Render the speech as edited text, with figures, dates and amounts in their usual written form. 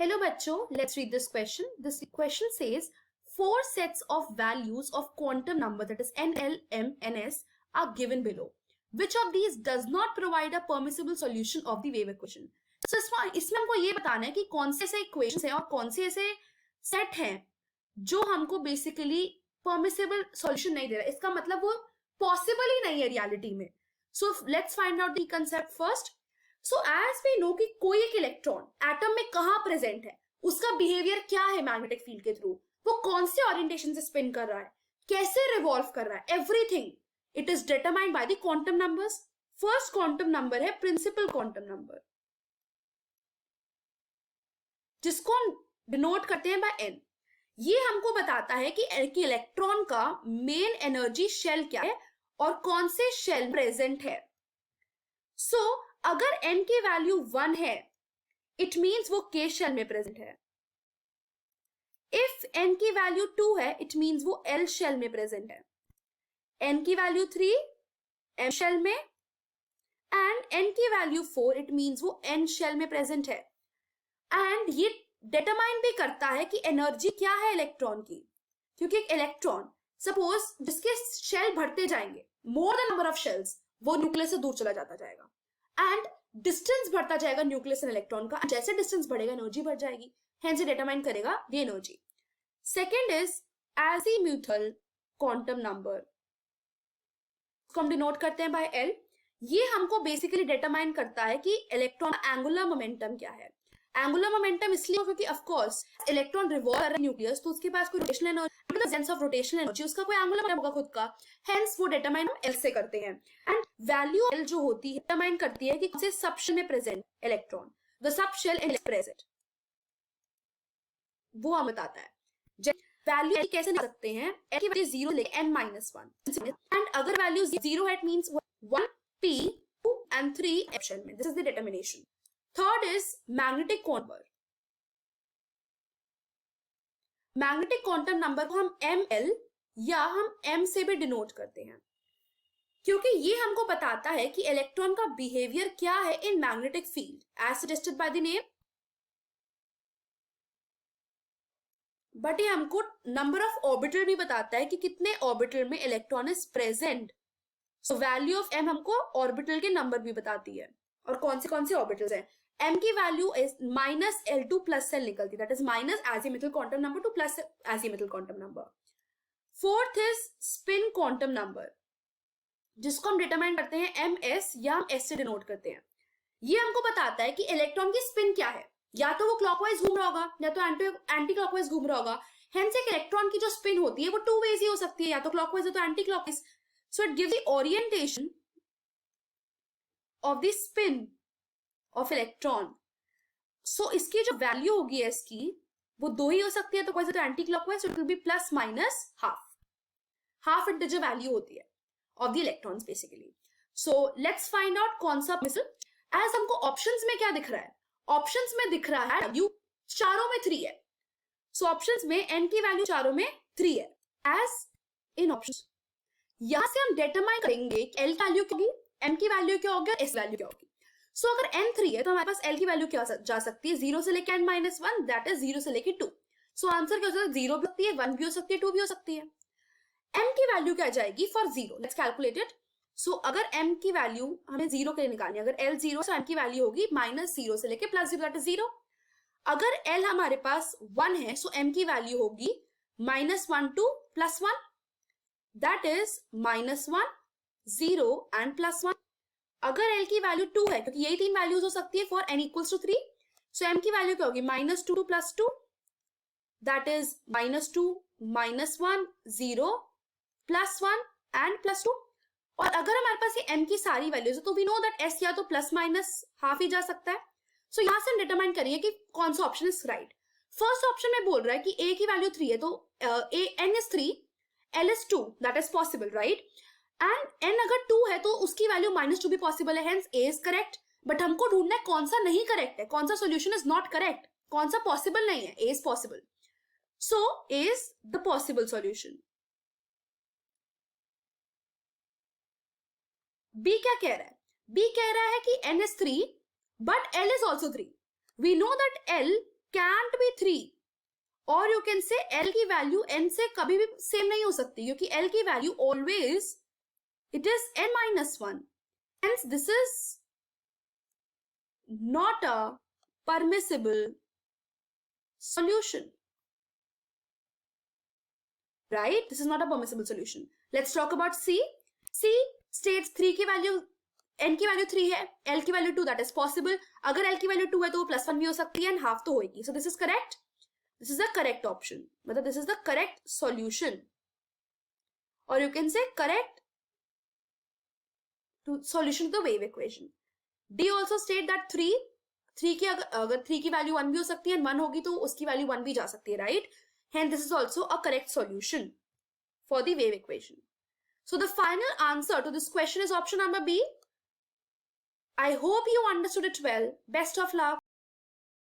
Hello bachcho, let's read this question. This question says 4 sets of values of quantum number, that is n, l, m, n, s, are given below. Which of these does not provide a permissible solution of the wave equation? So इसमें हमको ये बताना है कि कौन से ऐसे equations हैं और कौन से ऐसे सेट हैं जो हमको बेसिकली परमिसिबल सॉल्यूशन नहीं दे रहा. इसका मतलब वो पॉसिबल ही नहीं है रियलिटी में. So let's find out the concept first. So as we know कि कोई एक इलेक्ट्रॉन एटम में कहां प्रेजेंट है, उसका बिहेवियर क्या है मैग्नेटिक फील्ड के थ्रू, वो कौन से ओरिएंटेशन से स्पिन कर रहा है, कैसे रिवॉल्व कर रहा है, everything it is determined by the quantum numbers. First quantum number है प्रिंसिपल क्वांटम नंबर, जिसको हम डिनोट करते हैं बाय एन. ये हमको बताता है कि इलेक्ट्रॉन का मेन एनर्जी शेल क्या है और कौन से शेल प्रेजेंट है. सो अगर n की वैल्यू 1 है, इट मींस वो k शेल में प्रेजेंट है. इफ n की वैल्यू 2 है, इट मींस वो l शेल में प्रेजेंट है. n की वैल्यू 3 m शेल में, एंड n की वैल्यू 4, इट मींस वो n शेल में प्रेजेंट है. एंड ये डिटरमाइन भी करता है कि एनर्जी क्या है इलेक्ट्रॉन की, क्योंकि एक इलेक्ट्रॉन सपोज जिसके शेल बढ़ते जाएंगे, more the number of shells, वो न्यूक्लियस से दूर चला जाता जाएगा एंड डिस्टेंस बढ़ता जाएगा न्यूक्लियस एंड इलेक्ट्रॉन का. जैसे डिस्टेंस बढ़ेगा एनर्जी बढ़ जाएगी, हेंस ये डिटरमाइन करेगा the energy. Second is azimuthal quantum number, इसको हम डिनोट करते हैं बाय एल. ये हमको बेसिकली डिटरमाइन करता है कि इलेक्ट्रॉन एंगुलर मोमेंटम क्या है. एंगुलर मोमेंटम इसलिए क्योंकि ऑफ कोर्स इलेक्ट्रॉन रिवॉल्व कर रहा है न्यूक्लियस, तो उसके पास कोई rotational energy, the sense of rotational energy, उसका कोई एंगुलर मोमेंटम होगा खुद का, हेंस वो डिटरमाइन हम एल से करते हैं. एंड वैल्यू एल जो होती है डिटरमाइन करती है कि कौन से सबशेल में present electron, the subshell in present, वो हम बताता है. वैल्यू एल कैसे निकाल सकते हैं, एल की वैल्यू 0 लेके n-1, एंड अगर वैल्यू 0 है इट मींस 1 p 2 and 3 एप्शन में. This is the determination. Third is magnetic quantum number. Magnetic quantum number को हम ml या हम m से भी डिनोट करते हैं, क्योंकि ये हमको बताता है कि इलेक्ट्रॉन का बिहेवियर क्या है in magnetic field as suggested by the name. But ये हमको नंबर ऑफ ऑर्बिटल भी बताता है कि कितने ऑर्बिटल में electron is present. So value of m हमको ऑर्बिटल के नंबर भी बताती है और कौन से ऑर्बिटल्स हैं. m की value is -L2 plus cell निकलती है, that is minus azimuthal quantum number two plus azimuthal quantum number. Fourth is spin quantum number, जिसको हम डिटरमाइन करते हैं ms या हम s से डिनोट करते हैं. ये हमको बताता है कि इलेक्ट्रॉन की स्पिन क्या है, या तो वो क्लॉकवाइज घूम रहा होगा या तो एंटी क्लॉकवाइज घूम रहा होगा. हेंस एक इलेक्ट्रॉन की जो स्पिन होती है वो 2 वेज ही हो सकती है, या तो क्लॉकवाइज या तो anti clockwise. So it gives the orientation of the spin of electron. So इसकी जो वैल्यू होगी s की वो 2 ही हो सकती है, तो कोई तो anti clockwise, it will be plus minus half it जो वैल्यू होती है of the electrons basically. So let's find out कौन सा मिसल. एज हमको ऑप्शंस में क्या दिख रहा है, ऑप्शंस में दिख रहा है वैल्यू चारों में 3 है. सो ऑप्शंस में n की वैल्यू चारों में 3 है एज इन ऑप्शंस. यहां से हम डिटरमाइन करेंगे कि l वैल्यू क्या होगी, m की वैल्यू क्या होगी, s वैल्यू क्या होगी. सो अगर n 3 है तो हमारे पास l की वैल्यू क्या जा सकती है, 0 से लेके n-1, दैट इज 0 से लेके 2. सो आंसर क्या हो सकता है, 0 भी हो सकती है, 1 भी हो सकती है, 2 भी हो सकती है. m की वैल्यू क्या जाएगी फॉर 0, लेट्स कैलकुलेट इट. सो अगर m की वैल्यू हमें 0 के लिए निकालनी है, अगर l 0 तो m की वैल्यू होगी -0 से लेके +0, दैट इज 0. अगर l हमारे पास 1 है, सो m की वैल्यू होगी -1 to +1, दैट इज -1, 0 and +1. अगर l की वैल्यू 2 है, क्योंकि यही 3 वैल्यूज हो सकती है for n equals to 3, so m की वैल्यू क्या होगी, -2 to +2, दैट इज -2, -1, 0, +1 and +2. और अगर हमारे पास ये m की सारी वैल्यूज है तो वी नो दैट s या तो प्लस माइनस हाफ ही जा सकता है. सो यहां से हम डिटरमाइन करेंगे कि कौन सा option is right. First option में बोल रहा है कि a की वैल्यू 3 है, तो n is 3, l is 2, that is possible, right. And n अगर 2 है तो उसकी वैल्यू -2 भी पॉसिबल है, hence a is correct. But हमको ढूंढना है कौन सा नहीं करेक्ट है, कौन सा सोल्यूशन इज नॉट करेक्ट, कौन सा पॉसिबल नहीं है. a is possible, so a is the possible solution. b क्या कह रहा है, b कह रहा है कि n is 3 but l is also 3. We know that l can't be 3. और you can say L की वैल्यू n से कभी भी सेम नहीं हो सकती, क्योंकि L की value always it is n minus 1. Hence this is not a permissible solution. Right? This is not a permissible solution. Let's talk about C. C states 3 की वैल्यू, n की वैल्यू 3 है, L की value 2, that is possible. अगर L की value 2 है तो वो +1 भी हो सकती है, and half तो होगी. So this is correct. This is the correct option. मतलब this is the correct solution. Or you can say correct solution to the wave equation. D also state that 3 की अगर 3 की वैल्यू 1 भी हो सकती है, 1 होगी तो उसकी वैल्यू 1 भी जा सकती है, right? Hence this is also a correct solution for the wave equation. So the final answer to this question is option number B. I hope you understood it well. Best of luck.